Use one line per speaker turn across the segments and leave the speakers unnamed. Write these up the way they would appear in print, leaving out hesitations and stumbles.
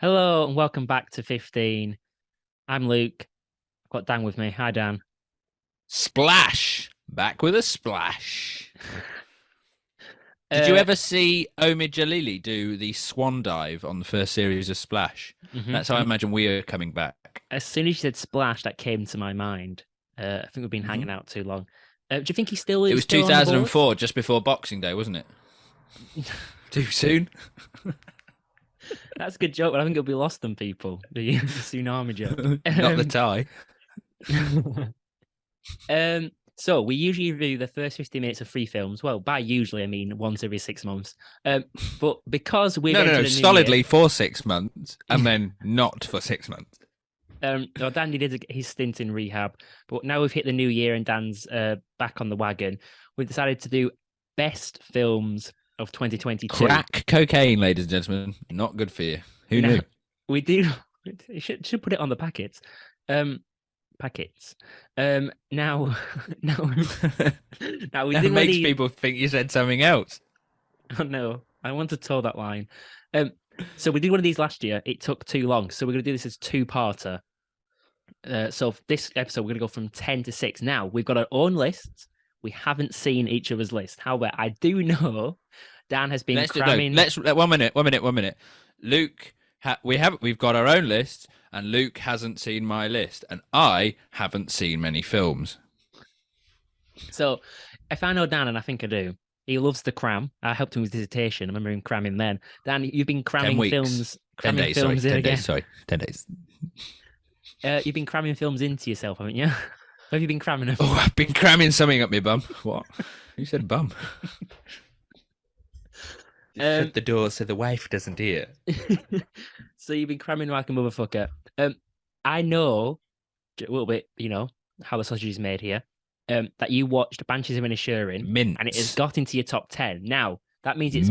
Hello and welcome back to 15. I'm Luke. I've got Dan with me. Hi, Dan.
Splash! Back with a splash. Did you
Uh,
ever see Omid Jalili do the swan dive on the first series of Splash? That's how I imagine we are coming back.
as soon as you said splash, that came to my mind. I think we've been
hmm
hanging out too long. Do you think he's still
It was
still on the boards?
2004, just before Boxing Day, wasn't it? Too soon?
That's a good joke, but I think it'll be lost on people. The tsunami joke.
Not the tie.
So we usually review the first 50 minutes of free films. Well, by usually I mean once every 6 months. But because we've
No,
entered a new year,
solidly for 6 months, and then not for 6 months.
well, Dan did his stint in rehab, but now we've hit the new year and Dan's back on the wagon. We've decided to do best films of 2022.
Crack cocaine, ladies and gentlemen. Not good for you. Who
Now,
knew?
we do. You should put it on the packets. Packets. Now, now, now we
That
did
makes people think you said something else.
Oh no, I want to toe that line. So we did one of these last year. It took too long, so we're going to do this as two-parter. So for this episode, we're going to go from 10 to 6. Now, we've got our own lists. We haven't seen each other's list. However, I do know Dan has been cramming.
Let's 1 minute. Luke, we've got our own list, and Luke hasn't seen my list, and I haven't seen many films.
So if I know Dan, and I think I do, he loves the cram. I helped him with his dissertation. I remember him cramming then. Dan, you've been
10
cramming
weeks.
films.
10
Cramming
days,
films
sorry.
in
10
again.
days, sorry. 10 days.
You've been cramming films into yourself, haven't you? Have you been cramming them?
Oh, I've been cramming something up my bum. What? Who said bum? Shut the door so the wife doesn't hear.
So you've been cramming like a motherfucker. I know a little bit, how the sausage is made here. That you watched Banshees of Inisherin,
Mince.
and it has got into your top 10. Now that means it's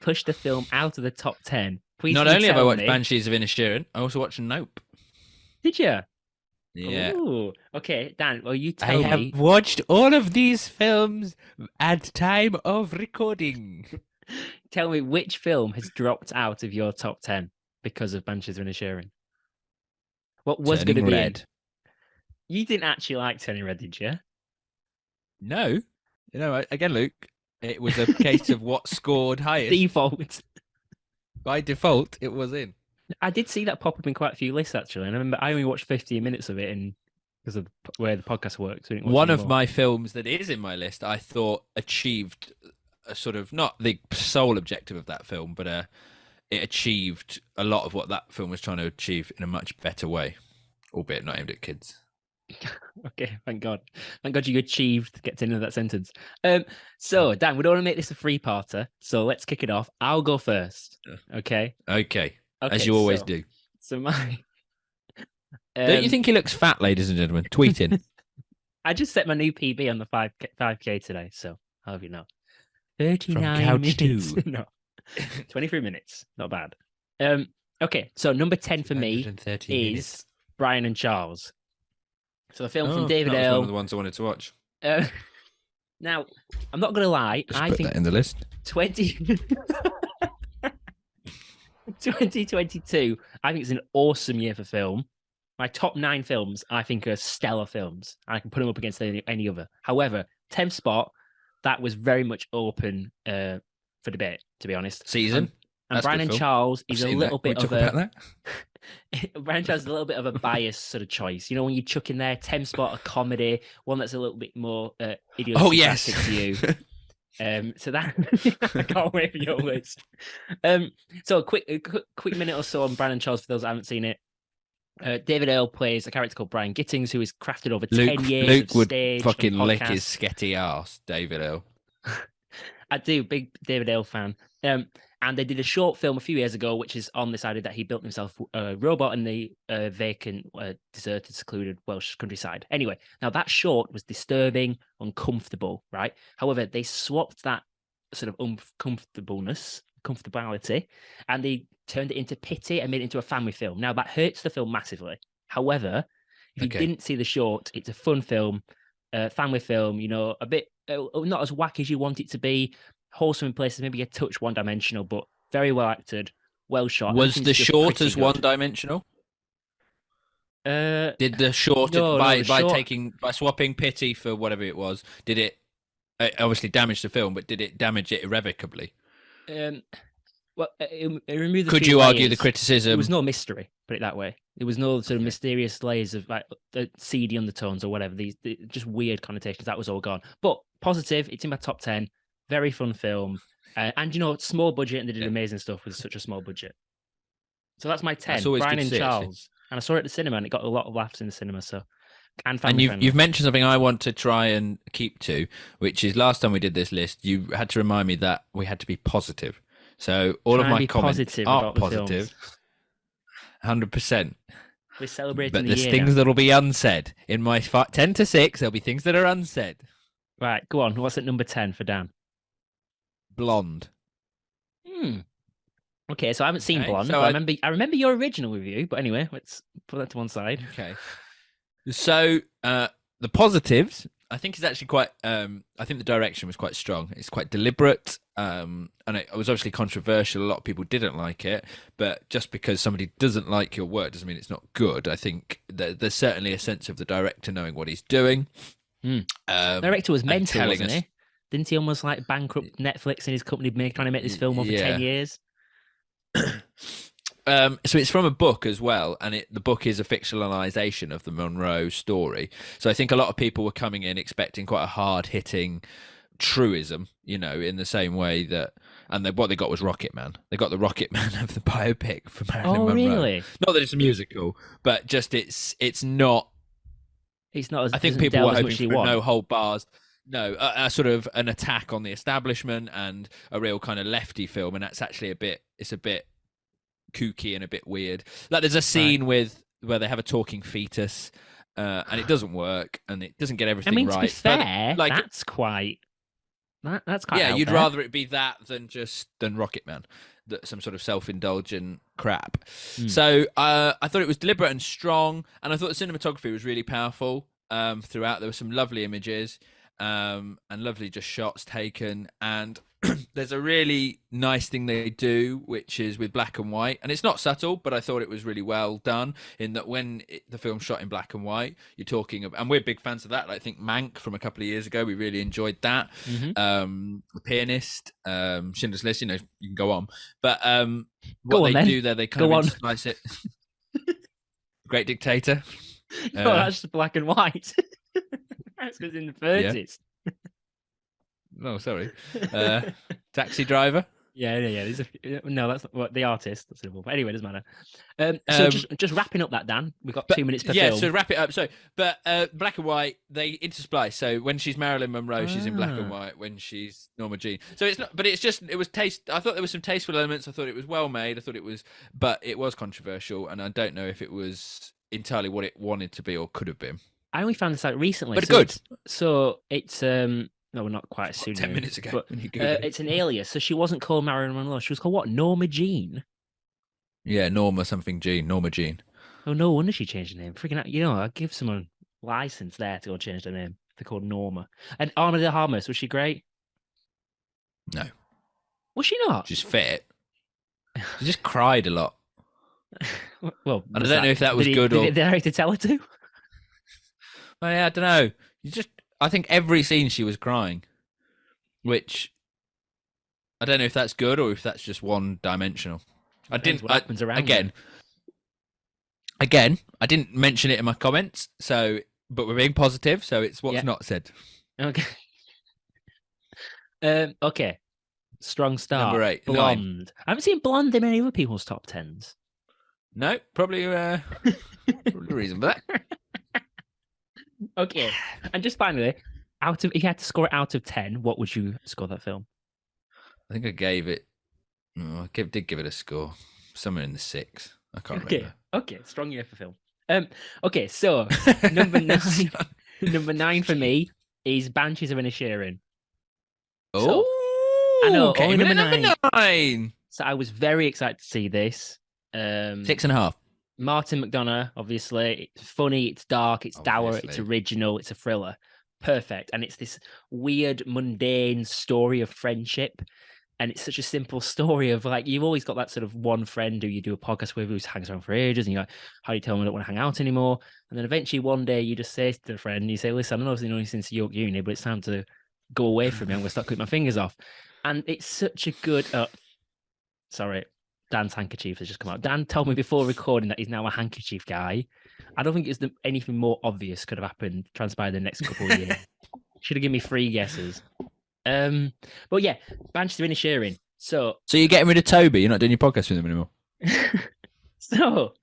pushed the film out of the top 10. Please
Not only have I watched
me,
Banshees of Inisherin, I also watched Nope.
Did you?
Yeah.
Ooh, okay, Dan. Well, you tell me.
I have watched all of these films at time of recording.
Tell me which film has dropped out of your top 10 because of Banshees of Inisherin. What was going to be
Red?
You didn't actually like Turning Red, did you?
No. Again, Luke, it was a case of what scored highest.
Default.
By default, it was in.
I did see that pop up in quite a few lists, actually. And I remember I only watched 15 minutes of it because of where the podcast works.
One of my films that is in my list, I thought achieved a sort of, not the sole objective of that film, but it achieved a lot of what that film was trying to achieve in a much better way, albeit not aimed at kids.
Okay, thank God. Thank God you achieved to get to the end of that sentence. So, Dan, we don't want to make this a three-parter, so let's kick it off. I'll go first, okay?
Okay, as you always do.
So my...
Don't you think he looks fat, ladies and gentlemen? Tweeting.
I just set my new PB on the 5K today, so how have you know? 39
From
minutes.
Couch 2.
No, 23 minutes. Not bad. Okay, so number 10 for me is Brian and Charles. So a film from David
That was
L.
one of the ones I wanted to watch.
Now, I'm not going to lie.
I think that in the list.
2022, I think it's an awesome year for film. My top 9 films, I think, are stellar films. I can put them up against any other. However, 10th spot, that was very much open for debate, to be honest.
Season.
And Brian and Charles is a little bit of
a...
Brian Charles is a little bit of a biased sort of choice. You know, when you chuck in there 10th spot, a comedy, one that's a little bit more idiosyncratic to you. So that I can't wait for your list. So a quick minute or so on Brian and Charles for those that haven't seen it. David Earl plays a character called Brian Gittings, who is crafted over 10 years.
Luke
of
would
stage
fucking
and
lick his sketty ass, David Earl.
I do, big David Earl fan. And they did a short film a few years ago, which is on this idea that he built himself a robot in the vacant, deserted, secluded Welsh countryside. Anyway, now that short was disturbing, uncomfortable, right? However, they swapped that sort of comfortability, and they turned it into pity and made it into a family film. Now, that hurts the film massively. However, if you didn't see the short, it's a fun film, family film, a bit not as wacky as you want it to be, wholesome in places, maybe a touch one-dimensional, but very well acted. well shot.
Was the
Everything's just
short
pretty
as
good.
one-dimensional? Did the short
No,
by
the short,
swapping pity for whatever it was? Did it obviously damage the film? But did it damage it irrevocably?
um, well, it removed the
Could
three
you argue the
layers. There was
criticism?
no mystery, put it that way. There was no sort of
Okay.
mysterious layers of like the seedy undertones or whatever. These just weird connotations. That was all gone. But positive. It's in my top 10. Very fun film. And small budget, and they did
Yeah.
amazing stuff with such a small budget. So that's my 10.
That's always
Brian
good to
and
see, actually.
Charles. And I saw it at the cinema, and it got a lot of laughs in the cinema. So, and
And
family friendly.
you've mentioned something I want to try and keep to, which is last time we did this list, you had to remind me that we had to be positive. So all
Try
of
and
my
be
comments
positive
are
about the
positive, 100%.
We're celebrating
But
the
there's
year
things
now.
that'll be unsaid. In my 10 to 6, there'll be things that are unsaid.
Right, go on. What's at number 10 for Dan?
Blonde.
Okay, so I haven't seen
Okay,
Blonde,
so
but I remember your original review. But anyway, let's put that to one side.
Okay. So the positives, I think, is actually quite. I think the direction was quite strong. It's quite deliberate, and it was obviously controversial. A lot of people didn't like it, but just because somebody doesn't like your work doesn't mean it's not good. I think there's certainly a sense of the director knowing what he's doing.
Director was mental, wasn't
us-
he? Didn't he almost like bankrupt Netflix and his company trying to make this film over 10 years?
So it's from a book as well, and the book is a fictionalization of the Monroe story. So I think a lot of people were coming in expecting quite a hard-hitting truism, in the same way that, and what they got was Rocket Man. They got the Rocket Man of the biopic for Marilyn Monroe.
Really?
Not that it's a musical, but just it's not.
It's not as.
I think people were hoping for no hold bars. No, a sort of an attack on the establishment and a real kind of lefty film, and that's actually it's a bit kooky and a bit weird. Like there's a scene where they have a talking fetus, and it doesn't work, and it doesn't get everything right.
To be fair,
but,
that's quite. That's quite.
Yeah, you'd
there.
rather it be that than Rocket Man, some sort of self-indulgent crap. So I thought it was deliberate and strong, and I thought the cinematography was really powerful throughout. There were some lovely images. And lovely just shots taken, and there's a really nice thing they do, which is with black and white, and it's not subtle, but I thought it was really well done in that when the film's shot in black and white, you're talking about, and we're big fans of that. I think Mank from a couple of years ago, we really enjoyed that. The Pianist, Schindler's List, you can go on, but what they do there, they kind of slice it. Great Dictator.
No, that's just black and white. That's because in the 30s.
Yeah. Oh, sorry. Taxi Driver.
Yeah. No, that's not what the artist. That's but anyway, it doesn't matter. So just wrapping up that, Dan. We've got 2 minutes per film.
Yeah, so wrap it up. So, but black and white, they intersplice. So when she's Marilyn Monroe, she's in black and white. When she's Norma Jean, so it's not. But it's just it was taste. I thought there was some tasteful elements. I thought it was well made. I thought it was, but it was controversial, and I don't know if it was entirely what it wanted to be or could have been.
I only found this out recently,
but good.
It's no, we're not quite as soon.
10 minutes ago.
But it's an alias, so she wasn't called Marilyn Monroe. She was called what? Norma Jean.
Yeah, Norma something Jean. Norma Jean.
Oh, no wonder she changed her name. Freaking out! I'd give someone license there to go change their name. They're called Norma. And Ana de Armas, was she great?
No.
Was she not?
She's fit. She just cried a lot.
Well,
I don't know if that was good or.
Did the director tell her to?
Well, yeah, I don't know. I think every scene she was crying, which I don't know if that's good or if that's just one-dimensional. Again, I didn't mention it in my comments, but we're being positive, so it's what's not said.
Okay. Okay. Strong start.
Number 8,
Blonde.
9.
I haven't seen Blonde in many other people's top 10s.
No, probably a reason for that.
Okay, and just finally, if you had to score it out of 10, what would you score that film?
I think I gave it. Did give it a score, somewhere in the 6. I can't remember.
Okay, strong year for film. Okay, so number 9, number 9 for me is Banshees of Inisherin.
Oh,
I know.
Okay,
number
9.
So I was very excited to see this.
6.5.
Martin McDonagh, obviously. It's funny, it's dark, it's dour, it's original, it's a thriller. Perfect. And it's this weird, mundane story of friendship. And it's such a simple story of like, you've always got that sort of one friend who you do a podcast with who hangs around for ages, and you're like, how do you tell them I don't want to hang out anymore? And then eventually one day you just say to the friend, you say, listen, I know I've known you since York Uni, but it's time to go away from me. I'm going to start cutting my fingers off. And it's such a good, sorry, Dan's handkerchief has just come out. Dan told me before recording that he's now a handkerchief guy. I don't think it's anything more obvious could have happened, transpired in the next couple of years. Should have given me 3 guesses. But yeah, Banshees of Inisherin. So
you're getting rid of Toby? You're not doing your podcast with him anymore?
So,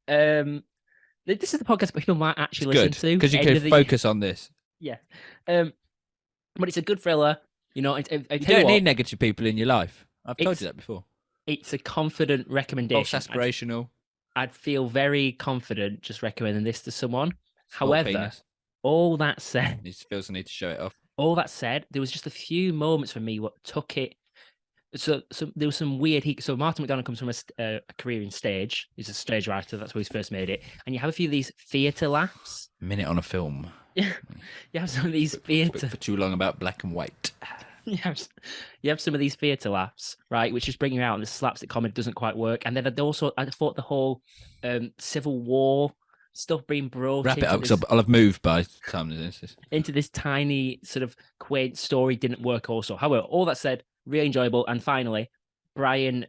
this is the podcast people might actually listen to
because you can focus on this.
Yeah, but it's a good thriller. You know, you
don't need negative people in your life. I've told you that before.
It's a confident recommendation.
False aspirational.
I'd feel very confident just recommending this to someone. However, all that said,
he feels the need to show it off.
All that said, there was just a few moments for me what took it. So there was some weird. So Martin McDonagh comes from a career in stage. He's a stage writer. That's where he's first made it. And you have a few of these theatre laughs.
Minute on a film.
Yeah, you have some of these theatre
for too long about black and white.
You have some of these theatre laughs, right, which just bring you out, and the slapstick comedy doesn't quite work. And then I thought the whole Civil War stuff being brought.
Wrap it up, because I'll have moved by the time this
into this tiny sort of quaint story didn't work. Also, however, all that said, really enjoyable. And finally, Brian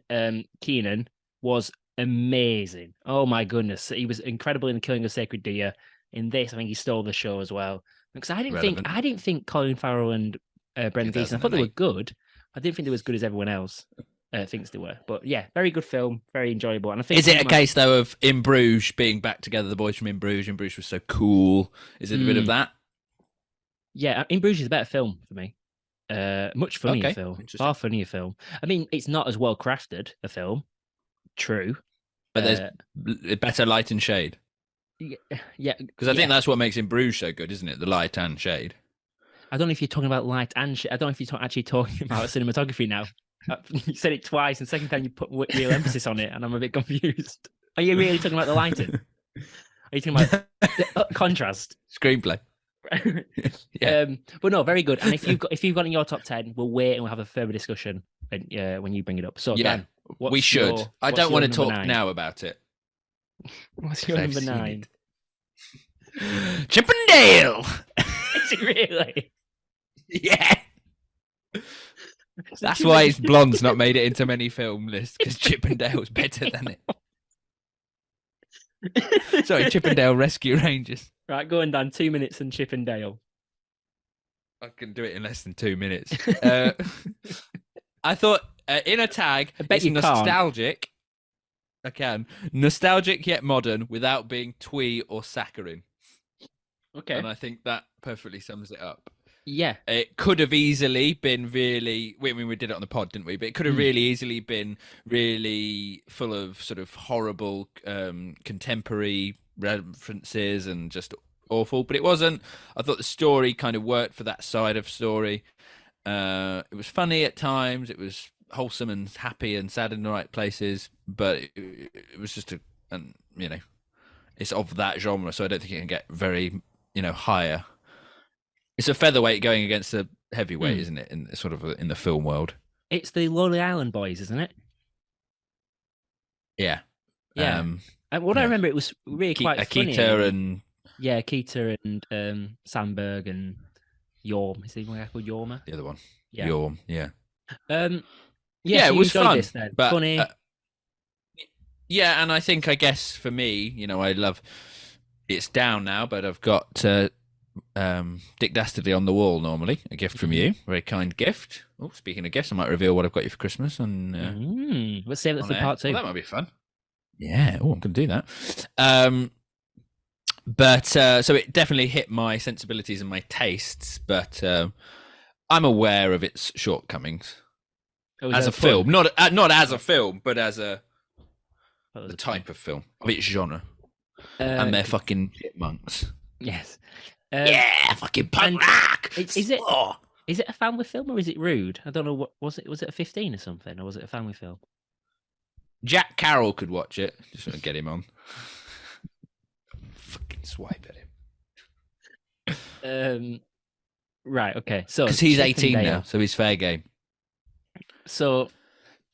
Keenan was amazing. Oh my goodness, he was incredible in The Killing of a Sacred Deer. In this, I think he stole the show as well, because I didn't think Colin Farrell and Brendan Gleeson, I thought they were good. I didn't think they were as good as everyone else thinks they were. But yeah, very good film, very enjoyable. And I think,
is it a case though of In Bruges being back together? The boys from In Bruges. In Bruges was so cool. Is it a bit of that?
Yeah, In Bruges is a better film for me. Much funnier film, far funnier film. I mean, it's not as well crafted a film, true,
but there's better light and shade.
Yeah,
because I think that's what makes In Bruges so good, isn't it? The light and shade.
I don't know if you're talking about light and shade. I don't know if you're actually talking about cinematography now. You said it twice, and the second time you put real emphasis on it, and I'm a bit confused. Are you really talking about the lighting? Are you talking about the contrast?
Screenplay.
Yeah. But no, very good. And if you've got in your top 10, we'll wait and we'll have a further discussion when you bring it up. So
yeah,
Dan,
we should. I don't want to talk now about it.
What's your number 9?
Chippendale.
Is it really?
Yeah. That's why it's Blonde's not made it into many film lists, because Chippendale's better than it. Sorry, Chippendale Rescue Rangers.
Right, go on, Dan. 2 minutes and Chippendale.
I can do it in less than 2 minutes. I thought in a tag, it's nostalgic. I can. Nostalgic yet modern without being twee or saccharine.
Okay.
And I think that perfectly sums it up.
Yeah.
It could have easily been really... I mean, we did it on the pod, didn't we? But it could have really easily been really full of sort of horrible contemporary references and just awful. But it wasn't. I thought the story kind of worked for that side of story. It was funny at times. It was wholesome and happy and sad in the right places. But it was just it's of that genre, so I don't think it can get very, higher. It's a featherweight going against a heavyweight, isn't it? In sort of in the film world,
it's the Lonely Island Boys, isn't it?
Yeah,
yeah. I remember, it was really quite funny.
Keita and
Sandberg and Yorm. Is the one guy called Yorma?
The other one,
yeah.
Yorm. Yeah.
Yeah,
so it was fun.
This, then. But funny.
Yeah, and I guess for me, I love. It's down now, but I've got. Dick Dastardly on the wall normally, a gift from you, very kind gift. Oh, speaking of gifts, I might reveal what I've got you for Christmas. And
let's save that for part 2.
Well, that might be fun. Yeah, I'm gonna do that. But so it definitely hit my sensibilities and my tastes, but I'm aware of its shortcomings as a film, not as a film, but as the type of film of its genre, and they're fucking chipmunks.
Yes.
Fucking punk rock.
Is it a family film or is it rude? I don't know. What was it? Was it a 15 or something, or was it a family film?
Jack Carroll could watch it. Just want to get him on. Fucking swipe at him.
Right. Okay. So
because he's 18 now, so he's fair game.
So,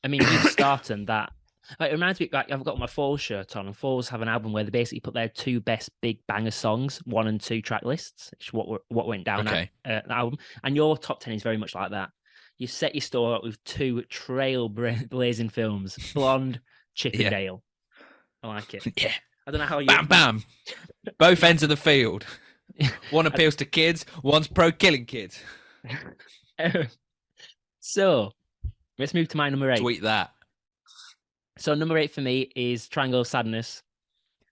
I mean, you've started that. Like, it reminds me, like, I've got my Falls shirt on, and Falls have an album where they basically put their two best big banger songs, 1 and 2 track lists, which is what went down
Okay.
at the album. And your top 10 is very much like that. You set your store up with two trailblazing films, Blonde, Chip and
Yeah.
Dale. I like it.
Yeah.
I don't know how you.
Bam, bam. Both ends of the field. One appeals to kids, one's pro killing kids.
So, let's move to my number 8.
Tweet that.
So, number 8 for me is Triangle of Sadness.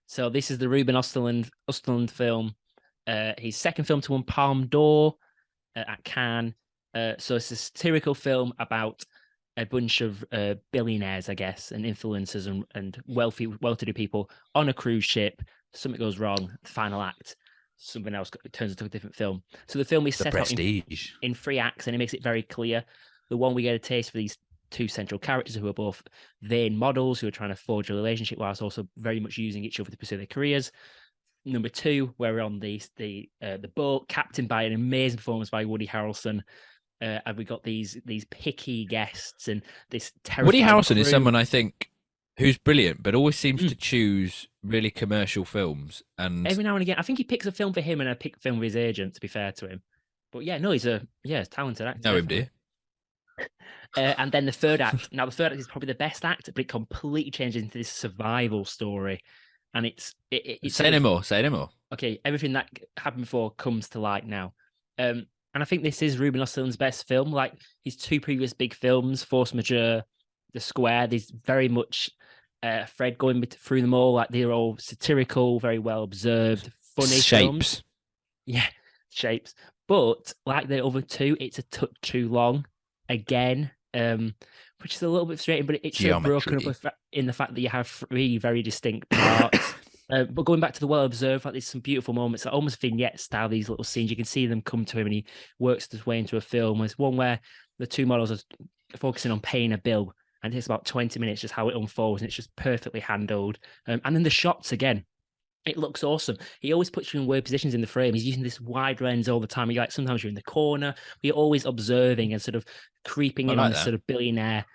So, this is the Ruben Östlund film. His second film to win Palme d'Or at Cannes. So, it's a satirical film about a bunch of billionaires, I guess, and influencers and wealthy, well-to-do people on a cruise ship. Something goes wrong. The final act, something else turns into a different film. So the film is set out in 3 acts, and it makes it very clear. The one, we get a taste for these 2 central characters who are both vain models who are trying to forge a relationship whilst also very much using each other to pursue their careers. Number 2, where we're on the boat, captained by an amazing performance by Woody Harrelson. And we got these picky guests and this terrifying
Woody Harrelson
crew.
is someone I think who's brilliant, but always seems to choose really commercial films. And
every now and again, I think he picks a film for him and a pick film with his agent, to be fair to him. But yeah, no, he's a talented actor.
Know him, do you?
And then the third act. Now, the third act is probably the best act, but it completely changes into this survival story. And it's
Say no more. Say no more.
Okay, everything that happened before comes to light now. And I think this is Ruben Östlund's best film. Like his 2 previous big films, Force Majeure, The Square, there's very much Fred going through them all. Like they're all satirical, very well observed, funny films. Yeah, shapes. But like the other 2, it's a touch too long again, which is a little bit frustrating, but it's sort of broken up in the fact that you have 3 very distinct parts. But going back to the well observed, like there's some beautiful moments, like almost vignette style, these little scenes. You can see them come to him and he works his way into a film. There's one where the 2 models are focusing on paying a bill, and it's about 20 minutes just how it unfolds, and it's just perfectly handled. And then the shots again, it looks awesome. He always puts you in weird positions in the frame. He's using this wide lens all the time. You're like, sometimes you're in the corner. You're always observing and sort of creeping in on this sort of billionaire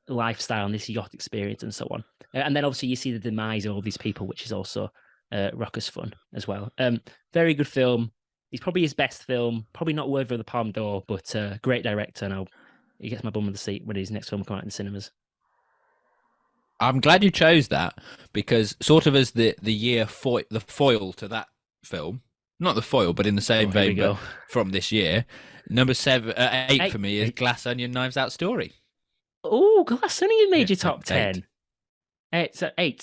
lifestyle and this yacht experience and so on. And then obviously you see the demise of all these people, which is also raucous fun as well. Very good film. He's probably his best film. Probably not worthy of the Palme d'Or, but great director. And he gets my bum on the seat when his next film comes out in the cinemas.
I'm glad you chose that, because sort of as the foil to that film, not the foil, but in the same vein, but from this year, number 8 for me is Glass Onion, Knives Out Story.
Oh, Glass Onion made your top 10. 8,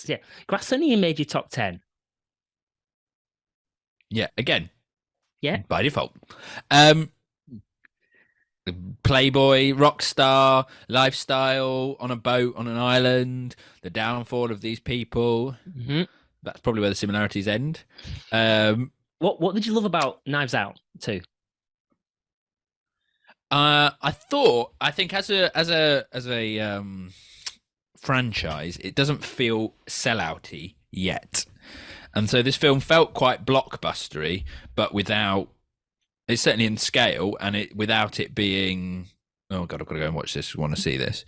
yeah. Glass Onion made your top 10.
Yeah, again.
Yeah.
By default. Playboy, rock star, lifestyle, on a boat, on an island, the downfall of these people.
Mm-hmm.
That's probably where the similarities end.
What did you love about Knives Out too?
I think as a franchise, it doesn't feel sellouty yet, and so this film felt quite blockbustery, but without. It's certainly in scale, and without it being. Oh god, I've got to go and watch this. I want to see this.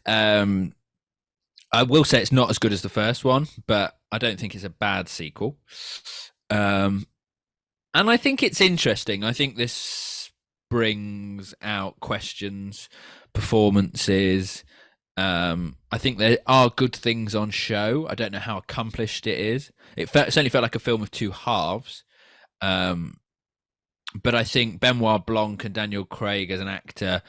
I will say it's not as good as the first one, but I don't think it's a bad sequel. And I think it's interesting. I think this brings out questions, performances. I think there are good things on show. I don't know how accomplished it is. It certainly felt like a film of 2 halves. But I think Benoit Blanc and Daniel Craig as an actor,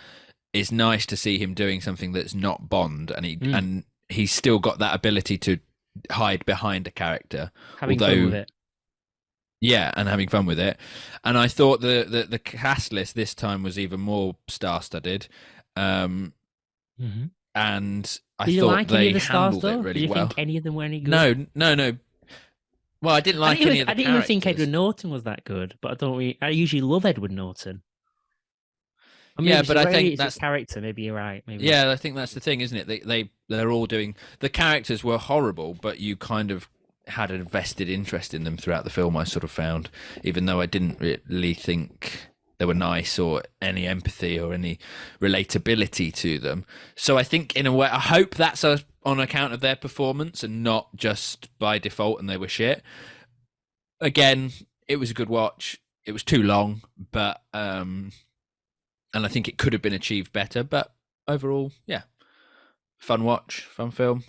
is nice to see him doing something that's not Bond, and he's still got that ability to hide behind a character,
having fun with it.
Yeah, and having fun with it. And I thought the cast list this time was even more star-studded. And I thought they handled it really well. Did you
think any of them were any good?
No. Well, I didn't like any of the characters.
I didn't even think Edward Norton was that good, but I usually love Edward Norton.
Yeah, but I think that's
his character. Maybe you're right.
Yeah, I think that's the thing, isn't it? They're all doing. The characters were horrible, but you kind of had a vested interest in them throughout the film. I sort of found, even though I didn't really think they were nice or any empathy or any relatability to them. So I think in a way, I hope that's on account of their performance and not just by default and they were shit. Again, it was a good watch. It was too long, but and I think it could have been achieved better. But overall, yeah, fun watch, fun film.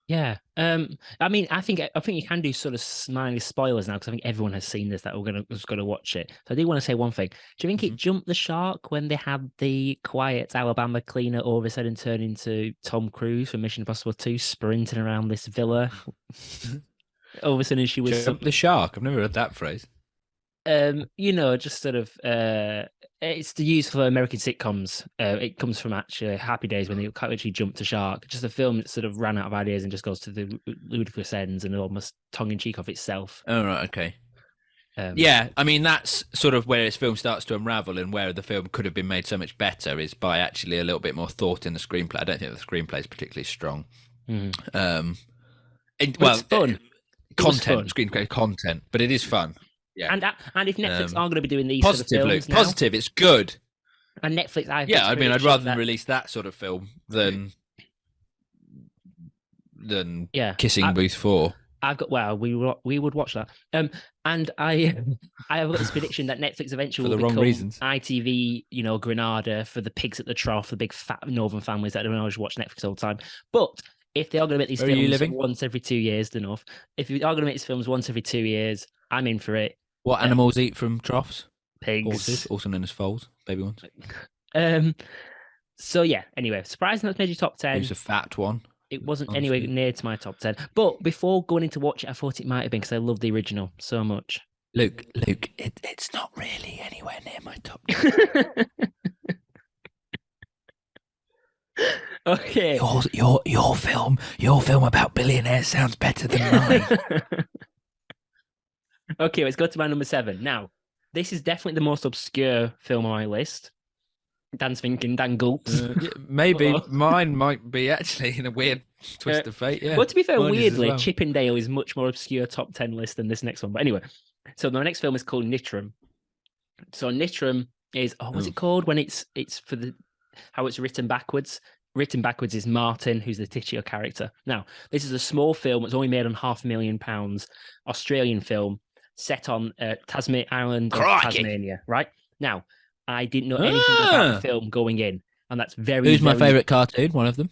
Yeah. I mean, I think you can do sort of smiley spoilers now because I think everyone has seen this that was gonna watch it. So I do want to say one thing. Do you think it jumped the shark when they had the quiet Alabama cleaner all of a sudden turn into Tom Cruise from Mission Impossible 2 sprinting around this villa? All of a sudden she was
Jump the shark. I've never heard that phrase.
Just sort of it's the use for American sitcoms. It comes from actually Happy Days when they actually jump to shark. Just a film that sort of ran out of ideas and just goes to the ludicrous ends and almost tongue in cheek of itself.
Oh right, okay. Yeah, I mean that's sort of where its film starts to unravel, and where the film could have been made so much better is by actually a little bit more thought in the screenplay. I don't think the screenplay is particularly strong.
Mm.
It's
fun.
Screenplay content, but it is fun. Yeah,
and if Netflix are going to be doing these
positive,
sort of films
Luke, positive, it's good.
And Netflix,
I'd rather than release that sort of film than Kissing Booth 4.
We would watch that. And I have got this prediction that Netflix eventually will become ITV, Granada for the pigs at the trough, the big fat northern families that don't always watch Netflix all the time. But if they are going to make these films once every 2 years, enough. If they are going to make these films once every 2 years, I'm in for it.
What animals eat from troughs?
Pigs.
Horses, also known as foals, baby ones.
So yeah, anyway, surprising that's made your top 10.
It was a fat one.
It wasn't anywhere near to my top 10. But before going into watch it, I thought it might have been because I love the original so much.
Luke, it's not really anywhere near my top 10.
Okay.
Your film about billionaires sounds better than mine.
Okay, let's go to my number 7. Now, this is definitely the most obscure film on my list. Dan's thinking, Dan gulps.
Maybe mine might be actually in a weird twist of fate. Yeah.
Well, to be fair, weirdly, Chippendale is much more obscure top 10 list than this next one. But anyway, so the next film is called Nitram. So Nitram is what's it called when it's for how it's written backwards? Written backwards is Martin, who's the titular character. Now, this is a small film. It's only made on £500,000 Australian film set on Tasman Island of Tasmania. Right now, I didn't know anything about the film going in, and that's
Who's my favourite cartoon? One of them,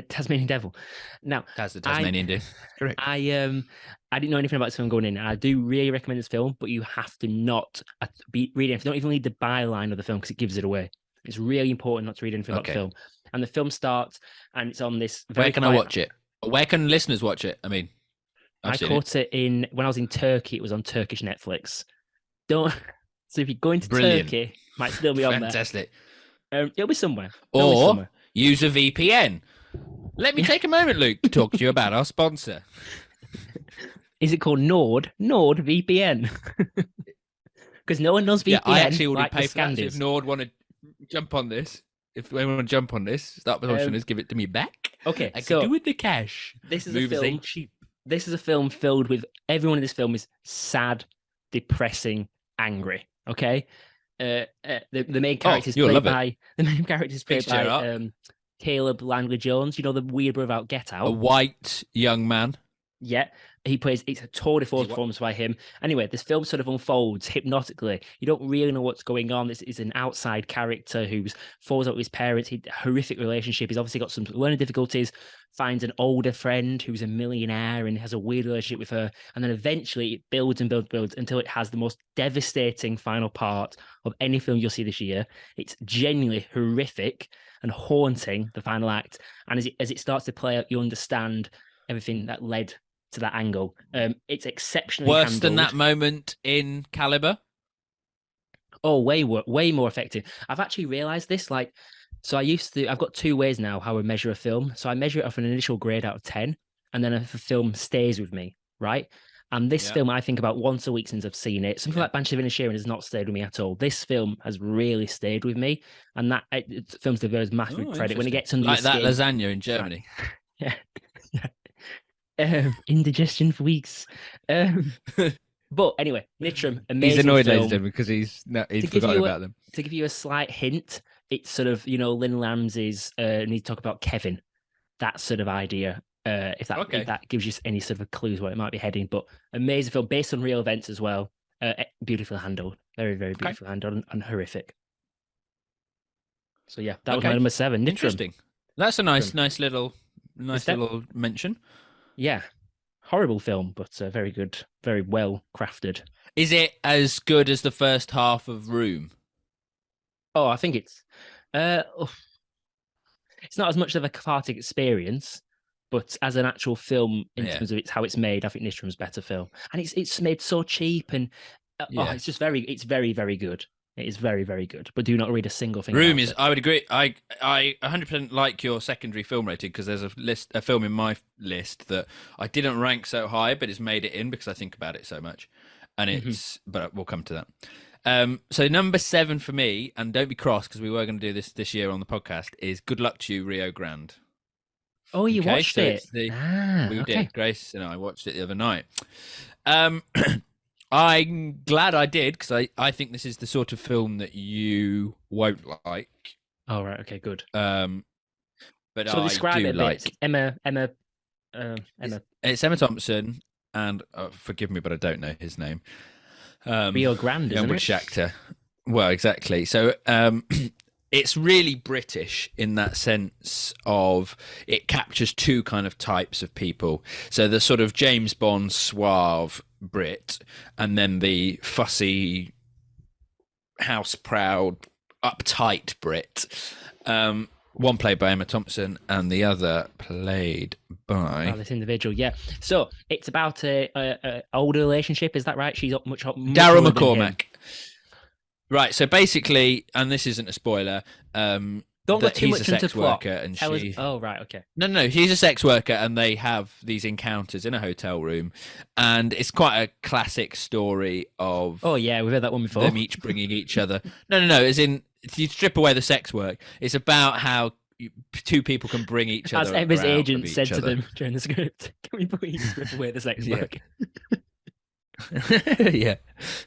Tasmanian Devil. Now,
that's the Tasmanian Devil. Correct.
I didn't know anything about this film going in, and I do really recommend this film, but you have to not be reading. You don't even read the byline of the film because it gives it away. It's really important not to read anything about the film. And the film starts, and it's on this.
Where can I watch it? Where can listeners watch it? I mean,
I caught it when I was in Turkey. It was on Turkish Netflix. So if you go into Turkey, it might still be on there.
Fantastic.
It'll be somewhere.
Or use a VPN. Let me take a moment, Luke, to talk to you about our sponsor.
Is it called Nord? Nord VPN. Because no one knows VPN.
Yeah, I actually already pay for that.
So
if Nord want to jump on this, if they want to jump on this, start the option is give it to me back.
Okay,
I can do with the cash.
This is a film. This is a film filled with everyone in this film is sad, depressing, angry. Okay, the main character is played by Caleb Langley Jones. You know the weird brother out Get Out.
A white young man.
Yeah, it's a tour de force performance by him. Anyway, this film sort of unfolds hypnotically. You don't really know what's going on. This is an outside character who falls out with his parents. Horrific relationship. He's obviously got some learning difficulties, finds an older friend who's a millionaire and has a weird relationship with her. And then eventually it builds and builds until it has the most devastating final part of any film you'll see this year. It's genuinely horrific and haunting, the final act. And as it starts to play out, you understand everything that led to that angle. It's exceptionally
worse
handled.
Than that moment in Caliber.
Oh, way more effective. I've actually realized this. I've got 2 ways now how I measure a film. So I measure it off an initial grade out of 10, and then if a film stays with me, right? And this film, I think about once a week since I've seen it. Something like Banshees of Inisherin has not stayed with me at all. This film has really stayed with me, and that films deserves massive credit when it gets under
like
your
that
skin.
lasagna in Germany.
Yeah. Indigestion for weeks. But anyway, Nitram,
He's
amazing
annoyed, ladies and
film.
gentlemen, because he's
To give
forgotten
you
about them.
to give you a slight hint, it's sort of Lynn Ramsey's. Need to talk about Kevin. That sort of idea. If that gives you any sort of clues where it might be heading, but amazing film based on real events as well. Beautifully handled, very very beautifully handled, and horrific. So yeah, that was my number 7. Nitram.
Interesting. That's a nice little mention.
Yeah, horrible film, but very good, very well crafted.
Is it as good as the first half of Room?
Oh, I think it's not as much of a cathartic experience, but as an actual film in terms of how it's made, I think Nitram's better film, and it's made so cheap, and it's very very good. It is very very good, but do not read a single thing.
Room is. I would agree. I 100% like your secondary film rating, because there's a film in my list that I didn't rank so high, but it's made it in because I think about it so much, and it's. But we'll come to that. So number 7 for me, and don't be cross because we were going to do this year on the podcast, is Good Luck to You, Rio Grande.
Oh, you watched it?
We did. Grace and I watched it the other night. I'm glad I did, because I think this is the sort of film that you won't like.
Oh, right. Okay, good.
But
so describe it a bit. Emma.
It's Emma Thompson, and forgive me, but I don't know his name.
Rio Grande, isn't
British actor. Well, exactly. So it's really British in that sense of it captures two kind of types of people. So the sort of James Bond suave Brit, and then the fussy, house-proud, uptight Brit. One played by Emma Thompson, and the other played by
this individual. Yeah. So it's about a older relationship. Is that right? She's much
Daryl McCormack. Right. So basically, and this isn't a spoiler.
Don't go too much into plot.
And she.
Oh, right. Okay.
No. He's a sex worker, and they have these encounters in a hotel room, and it's quite a classic story of.
Oh yeah, we've heard that one before.
Them each bringing each other. No. As in, if you strip away the sex work, it's about how two people can bring each other.
As Emma's agent said to them during the script, "Can we please strip away the sex work?"
Yeah,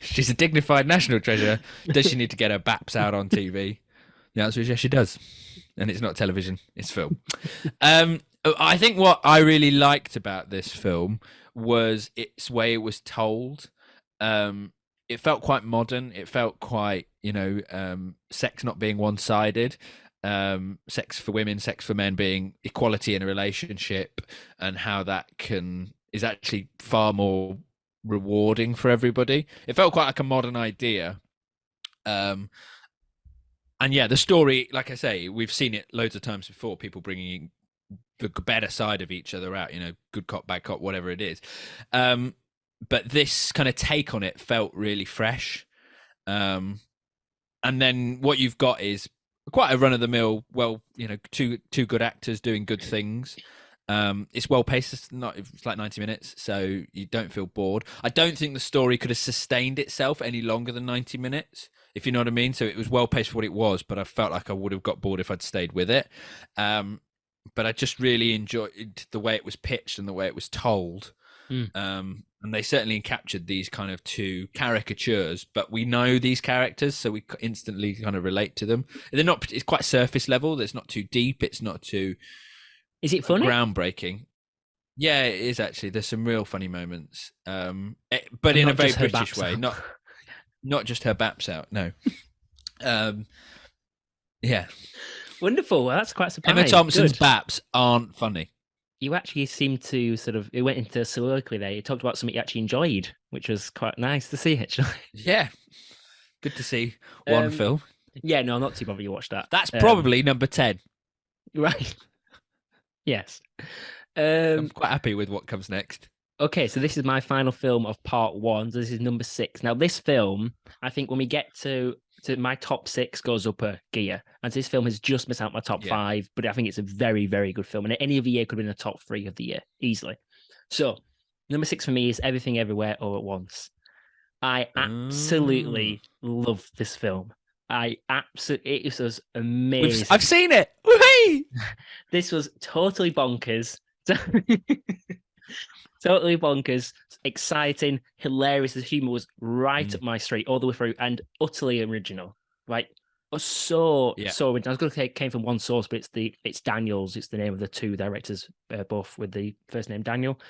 she's a dignified national treasure. Does she need to get her baps out on TV? The answer is yes, she does. And it's not television, it's film. I think what I really liked about this film was its way it was told. It felt quite modern. It felt quite, sex not being one-sided. Sex for women, sex for men being equality in a relationship, and how that is actually far more rewarding for everybody. It felt quite like a modern idea. And yeah, the story, like I say, we've seen it loads of times before, people bringing the better side of each other out, good cop, bad cop, whatever it is. But this kind of take on it felt really fresh. And then what you've got is quite a run-of-the-mill, two good actors doing good things. It's well paced. It's like 90 minutes, so you don't feel bored. I don't think the story could have sustained itself any longer than 90 minutes, if you know what I mean. So it was well paced for what it was, but I felt like I would have got bored if I'd stayed with it. But I just really enjoyed the way it was pitched and the way it was told. And they certainly captured these kind of two caricatures, but we know these characters, so we instantly kind of relate to them. They're not. It's quite surface level. It's not too deep. It's not too.
Is it funny?
Groundbreaking. Yeah, it is actually. There's some real funny moments, but in a very British way. Not just her baps out. No. Yeah.
Wonderful. Well, that's quite surprising.
Emma Thompson's baps aren't funny.
You actually seemed to it went into soliloquy there. You talked about something you actually enjoyed, which was quite nice to see, actually.
Yeah. Good to see one film.
Yeah, no, I'm not too bothered you watched that.
That's probably number 10.
Right. Yes.
I'm quite happy with what comes next.
Okay, so this is my final film of part 1. So this is number 6. Now, this film, I think when we get to my top 6 goes up a gear. And this film has just missed out my top 5, but I think it's a very, very good film. And any other year could have been the top 3 of the year, easily. So, number 6 for me is Everything Everywhere All at Once. I absolutely love this film. It was amazing.
I've seen it. Whee!
This was totally bonkers. Totally bonkers, exciting, hilarious. The humor was right
Mm.
up my street all the way through, and utterly original. Right, was so
Yeah.
original. I was going to say it came from one source, but it's Daniels. It's the name of the two directors, both with the first name Daniel.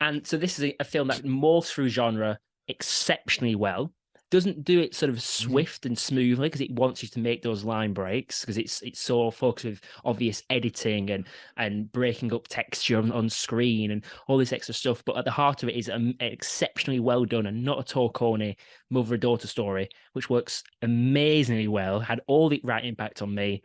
And so this is a film that morphs through genre exceptionally well. Doesn't do it sort of
Mm-hmm.
swift and smoothly because it wants you to make those line breaks because it's so focused with obvious editing and breaking up texture on screen and all this extra stuff. But at the heart of it is an exceptionally well done and not at all corny mother daughter story, which works amazingly well. Had all the right impact on me.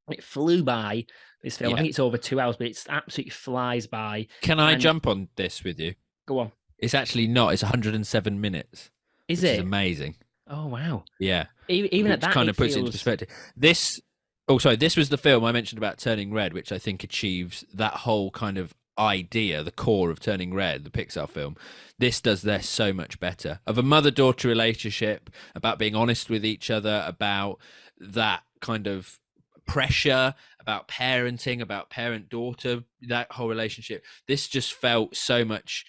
It flew by this film. I
Yeah.
think it's over 2 hours, but it absolutely flies by.
Can I
And
jump on this with you?
go on.
It's actually not. It's 107 minutes,
Is
which is
it?
amazing.
Oh wow!
Yeah,
Even at
which
that,
kind
it
of puts it into
feels.
perspective. This, oh, sorry, this was the film I mentioned about Turning Red, which I think achieves that whole kind of idea, the core of Turning Red, the Pixar film. This does this so much better. Of a mother-daughter relationship, about being honest with each other, about that kind of pressure, about parenting, about parent-daughter, that whole relationship. This just felt so much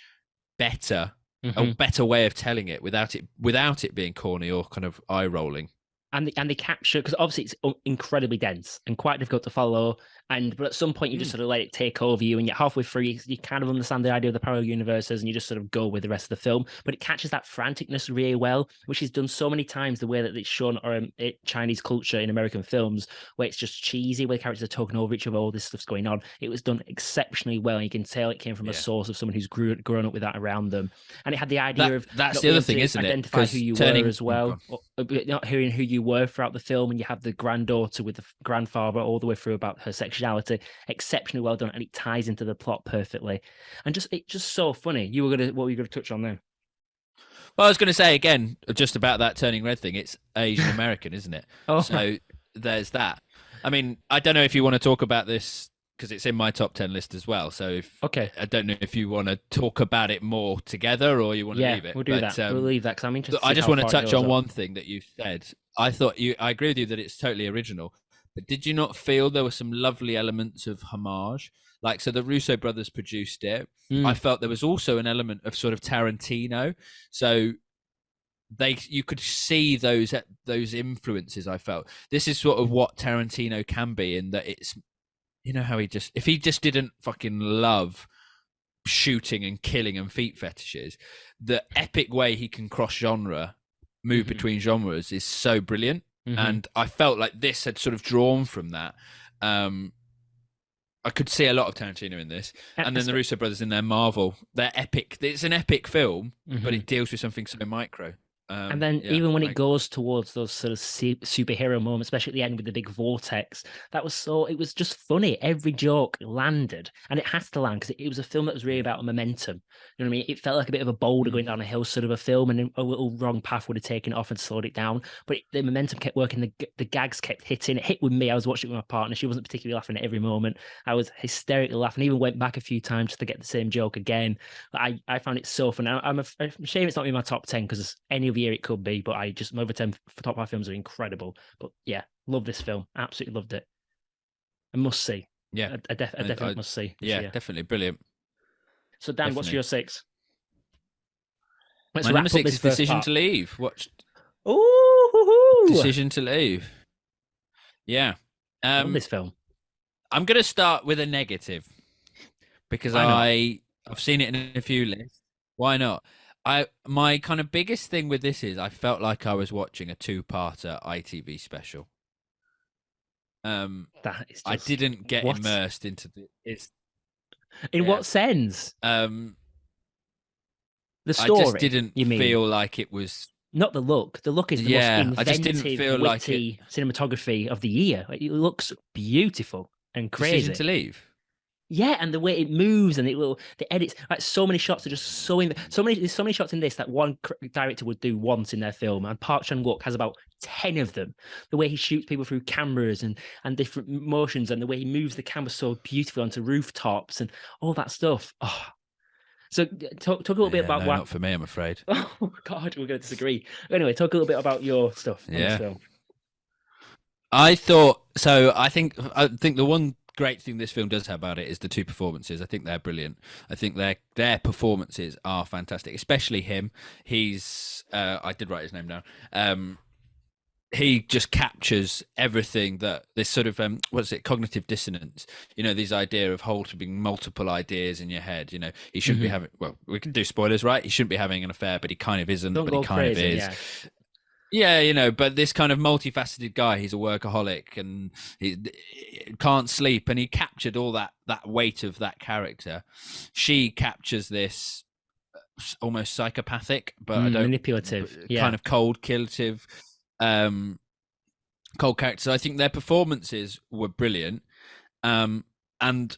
better, a
Mhm.
better way of telling it without it being corny or kind of eye rolling.
And they capture because obviously it's incredibly dense and quite difficult to follow. But at some point you just
Mm.
sort of let it take over you, and you're halfway through. You kind of understand the idea of the parallel universes, and you just sort of go with the rest of the film. But it catches that franticness really well, which is done so many times. The way that it's shown or Chinese culture in American films, where it's just cheesy, where the characters are talking over each other, all this stuff's going on. It was done exceptionally well, and you can tell it came from a
Yeah,
source of someone who's grown up with that around them. And it had the idea of
that's
not
the
being
other
able
thing,
to
isn't it?
identify who
Because
you were
turning,
as
oh
well,
god,
or not hearing who you were throughout the film, and you have the granddaughter with the grandfather all the way through about her sexuality. Exceptionally well done, and it ties into the plot perfectly, and it's just so funny. What were you gonna touch on there?
well, I was going to say again, just about that Turning Red thing. It's Asian American, isn't it?
Oh,
So there's that. I mean, I don't know if you want to talk about this because it's in my top 10 list as well. So if
okay,
I don't know if you want to talk about it more together or you want to
yeah,
leave it,
we'll do
but
that. We'll leave that because I'm interested to
I
see
just
how
want to
far it
touch
goes
on
up.
one thing that you said. I agree with you that it's totally original, but did you not feel there were some lovely elements of homage? Like, so the Russo brothers produced it. I
Mm.
felt there was also an element of sort of Tarantino. So you could see those influences. I felt this is sort of what Tarantino can be in that it's, you know, how if he just didn't fucking love shooting and killing and feet fetishes, the epic way he can cross genre, move
Mm-hmm.
between genres is so brilliant.
Mm-hmm.
And I felt like this had sort of drawn from that. I could see a lot of Tarantino in this, and then the Russo brothers in their Marvel, they're epic. It's an epic film, but
Mm-hmm.
it deals with something so micro.
And then
Yeah,
even when it goes towards those sort of superhero moments, especially at the end with the big vortex, it was just funny. Every joke landed, and it has to land because it was a film that was really
yeah.
about momentum. You know what I mean? It felt like a bit of a boulder
Mm.
going down a hill sort of a film, and a little wrong path would have taken it off and slowed it down. But the momentum kept working. The gags kept hitting. It hit with me. I was watching it with my partner. She wasn't particularly laughing at every moment. I was hysterically laughing. Even went back a few times just to get the same joke again. I found it so fun. I'm ashamed it's not in my top 10 because any other year it could be, but my over 10 top 5 films are incredible. But yeah, love this film. Absolutely loved it. A must see.
Yeah,
A definite must see this
yeah,
year.
definitely brilliant.
So Dan, what's
Definitely.
your 6? Let's
My number
wrap up
6
this
is
first
Decision
part.
to Leave. Watched
Ooh,
Decision to Leave. Yeah.
love this film.
I'm going to start with a negative because
Why not?
I've seen it in a few lists. Why not? My kind of biggest thing with this is I felt like I was watching a two-parter ITV special.
That is just
I didn't get
what?
immersed into it's
In
yeah.
what sense?
The
story.
I just didn't
you mean?
feel like it was.
Not the look. The look is the most inventive,
I just didn't feel
witty cinematography of the year. It looks beautiful and crazy.
Decision to Leave.
Yeah, and the way it moves and the edits, like so many shots are just there's so many shots in this that one director would do once in their film, and Park Chan-wook has about 10 of them. The way he shoots people through cameras and different motions, and the way he moves the camera so beautifully onto rooftops and all that stuff. Oh. So talk a little bit about
not for me, I'm afraid.
Oh God, we're going to disagree. Anyway, talk a little bit about your stuff on this film.
I thought so. I think the one great thing this film does have about it is the two performances. I think they're brilliant. I think their performances are fantastic, especially him. He's I did write his name down. He just captures everything that this sort of what's it, cognitive dissonance, this idea of holding multiple ideas in your head. He shouldn't be having, well, we can do spoilers, right? He shouldn't be having an affair, but he kind of isn't.
Don't
But
go
he kind
crazy,
of is. Yeah, but this kind of multifaceted guy, he's a workaholic and he can't sleep, and he captured all that weight of that character. She captures this almost psychopathic, but I don't,
manipulative,
kind of cold character. So I think their performances were brilliant. And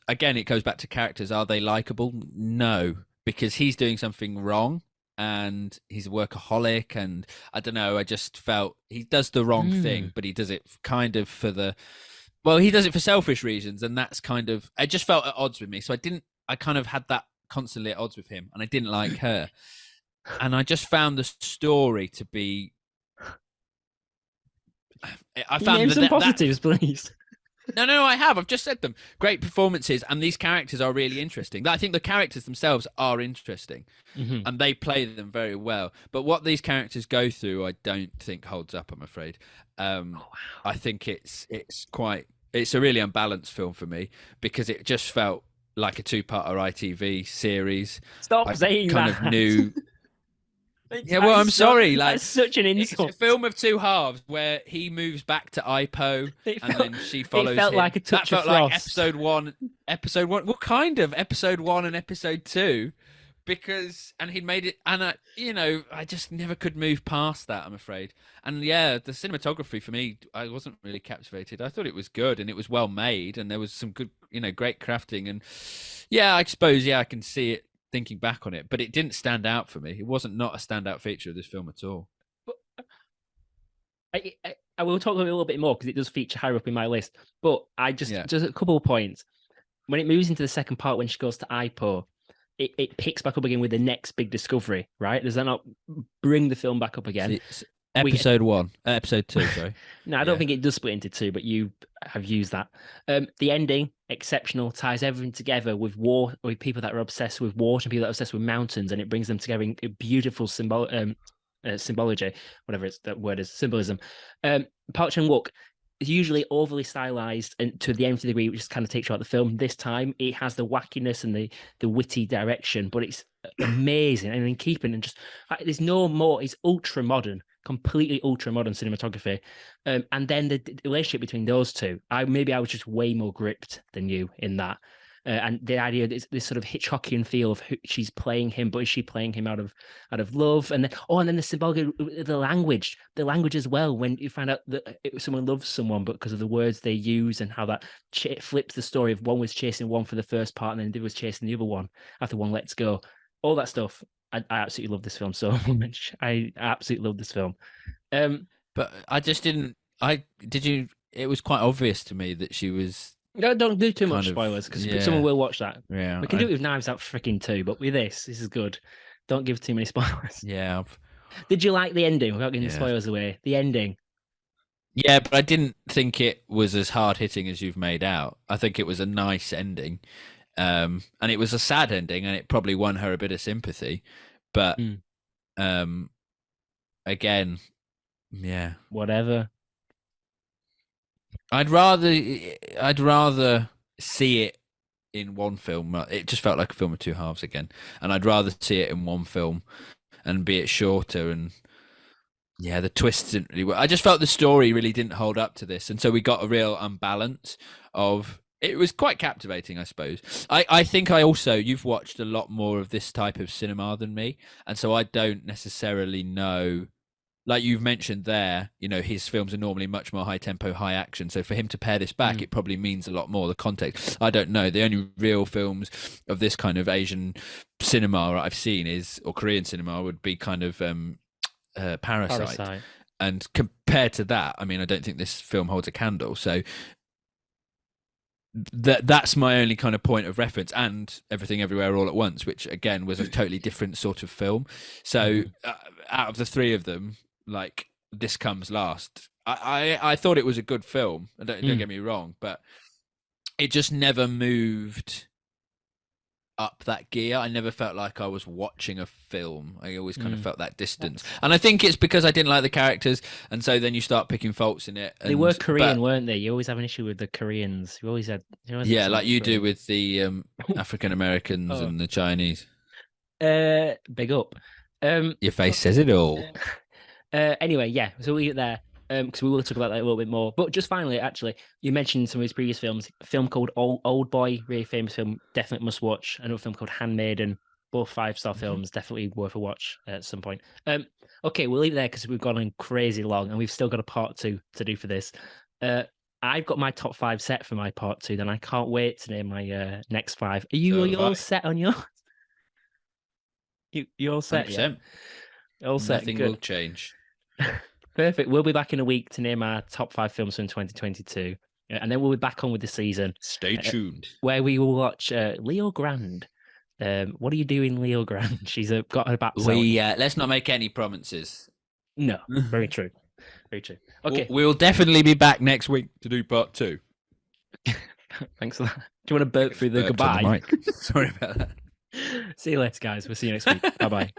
again, it goes back to characters. Are they likable? No, because he's doing something wrong and he's a workaholic, and I don't know, I just felt he does the wrong thing, but he does it kind of he does it for selfish reasons, and that's kind of, I just felt at odds with me. So I kind of had that constantly at odds with him, and I didn't like her. And I just found the story to be, I found
name some positives, please.
No, I've just said them. Great performances, and these characters are really interesting. I think the characters themselves are interesting, and they play them very well. But what these characters go through, I don't think holds up, I'm afraid. I think it's a really unbalanced film for me, because it just felt like a two-parter ITV series.
Stop saying
kind
that.
Of knew. Yeah, well, I'm sorry.
That's such an insult.
It's a film of two halves where he moves back to IPO and then she follows him.
It felt like a touch of frost.
Like episode one. Well, kind of episode 1 and episode 2, and he'd made it, and I just never could move past that, I'm afraid. And yeah, the cinematography for me, I wasn't really captivated. I thought it was good and it was well made, and there was some good, great crafting, and yeah, I suppose, I can see it thinking back on it, but it didn't stand out for me. It wasn't not a standout feature of this film at all.
But I will talk a little bit more because it does feature higher up in my list. But just a couple of points. When it moves into the second part, when she goes to IPO, it picks back up again with the next big discovery, right? Does that not bring the film back up again?
Episode 2, sorry.
No, I don't think it does split into 2, but you have used that. The ending, exceptional, ties everything together with war, with people that are obsessed with water and people that are obsessed with mountains, and it brings them together in beautiful symbology, whatever that word is, symbolism. Park Chan-wook is usually overly stylized and to the nth degree, which just kind of takes you out the film. This time, it has the wackiness and the witty direction, but it's amazing and in keeping, and just there's no more. It's ultra modern. Completely ultra modern cinematography, and then the relationship between those two. I was just way more gripped than you in that, and the idea that this sort of Hitchcockian feel of who she's playing him, but is she playing him out of love? And then the symbolic, the language as well. When you find out that someone loves someone, but because of the words they use and how that flips the story of one was chasing one for the first part, and then the other was chasing the other one after one lets go. All that stuff. I absolutely love this film so much. I absolutely love this film.
But I just didn't. It was quite obvious to me that she was.
No, don't do too much spoilers because someone will watch that.
Yeah,
we can do it with Knives Out freaking 2, but with this is good. Don't give too many spoilers.
Yeah.
Did you like the ending? Without giving the spoilers away, the ending.
Yeah, but I didn't think it was as hard hitting as you've made out. I think it was a nice ending. And it was a sad ending, and it probably won her a bit of sympathy. But again, yeah,
whatever.
I'd rather see it in one film. It just felt like a film of two halves again, and I'd rather see it in one film and be it shorter. And yeah, the twists didn't really work. I just felt the story really didn't hold up to this, and so we got a real unbalance of. It was quite captivating, I suppose. I think you've watched a lot more of this type of cinema than me. And so I don't necessarily know, like you've mentioned there, his films are normally much more high tempo, high action. So for him to pare this back, it probably means a lot more, the context. I don't know. The only real films of this kind of Asian cinema I've seen or Korean cinema would be kind of Parasite. And compared to that, I don't think this film holds a candle. So that's my only kind of point of reference, and Everything Everywhere All at Once, which again was a totally different sort of film. So out of the three of them, like, this comes last. I thought it was a good film. Don't get me wrong, but it just never moved up that gear. I never felt like I was watching a film. I always kind of felt that distance. And I think it's because I didn't like the characters, and so then you start picking faults in it.
They were Korean, weren't they? You always have an issue with the Koreans. You always had
like you do with the African Americans and the Chinese.
Big up.
Your face says it all.
Anyway, yeah, so we get there. Because we will talk about that a little bit more. But just finally, actually, you mentioned some of his previous films. A film called Old Boy, really famous film, definitely must watch. Another film called Handmaiden, both 5-star films, definitely worth a watch at some point. Okay, we'll leave it there because we've gone on crazy long and we've still got a part 2 to do for this. I've got my top 5 set for my part 2, then I can't wait to name my next 5. Are you all set on yours? You all set?
100%.
Yeah? All set.
Nothing
Good.
will change.
Perfect. We'll be back in a week to name our top 5 films from 2022. And then we'll be back on with the season.
Stay tuned.
Where we will watch Leo Grand. What are you doing, Leo Grand? She's got her back.
Let's not make any promises.
No, very true. Very true. Okay.
We'll definitely be back next week to do part 2.
Thanks for that. Do you want to burp through the goodbye?
Sorry about that.
See you later, guys. We'll see you next week. Bye-bye.